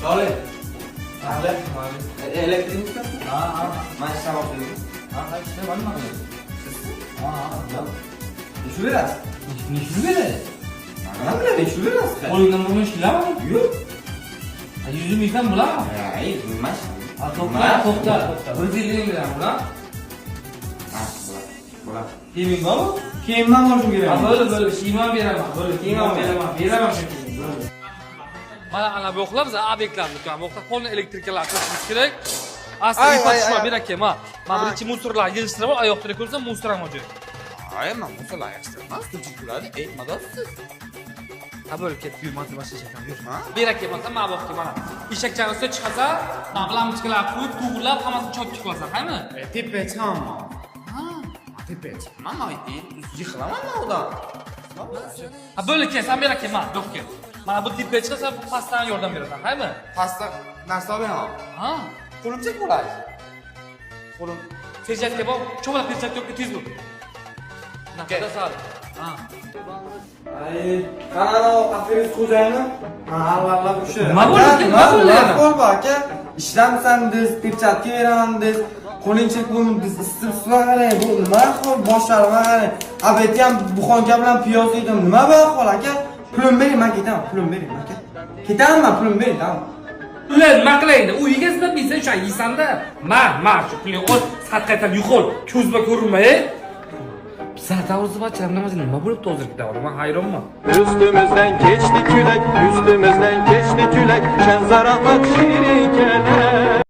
Soleh. Soleh. Elektrikmi? Ha. Men ishlamoqchiman. Ha, işte var mı? Ha. Shu berasiz. Ne şu böyle? Nima bilaman, shu berasiz. Qo'lingdan bo'lgan ishlar. Yo'q. Yuzim yuzdan bular. Ay, bilmas. Ha, to'xta. Bir yillik bilan bular. Ha, bular. Kiyiming bormi? Kiyimdan olishim kerak. Ha, böyle kiyimam beraman. Böyle kiyimam beraman shu kiyimni. Mana ana bu yoqlar biz obyektlarni ko'ramiz. Bu yoqda qo'lni elektrikalar qilishimiz kerak. Asli patishma berakam ha. Mana birinchi musorlar yig'ishtirib ol, oyoqda ko'rsa musor ham o'jib. Ay, men musola yaxshiman. Sizchikuladi, aytmadasiz. Ha böyle ketib yurmadi boshlashakan. Yur. Ha? Berakam bo'lsa mana bu yoqqa mana. Eshakchani ustiga chiqasa, mana bilamchilar qo'yib, to'g'irlab, hammasini chotib qilasan, qaymi? Tepe tamam. Ha, tepe. Mama, yıkılamam mı o da? Ha böyle kelsan berakam mana bu yoqqa. Mana bu tipga chiqsa, pastdan yordam berasan, qaymi? Pasta narsa olaman. Ha. Qo'lim chek bo'ladi. Qo'lim perchatka bor, cho'milib perchatka yo'q, tez bo'l. Naqada sal. Ha. Ay, qanaqa qafes xo'jayini? Ha, avvallab o'sha. Nima bo'ldi? Nima bo'ldi? Bo'ldi aka. Ishlamsangiz, perchatka beramangiz, qo'ling chek bo'lmadiz, isitib qarang, bu nima xol boshlarim qarang. Abeti ham buxonka bilan piyoz yedim. Nima bu ahvol aka? Pulim bering, men ketaman, pulim bering aka. Ketaman, pulim bering, tamam. Ular nima qilaydi? Uyiga sizlar bilsa o'sha yeysanda, ma shu pulni ol, satqaytan yo'qol, ko'zba ko'rinmay. Zaten o zaman çarpmamız nima bo'libdi hozirgi men hayronman. Üstümüzden geçti külek, üstümüzden geçti külek, şen zarahat şirin kelek.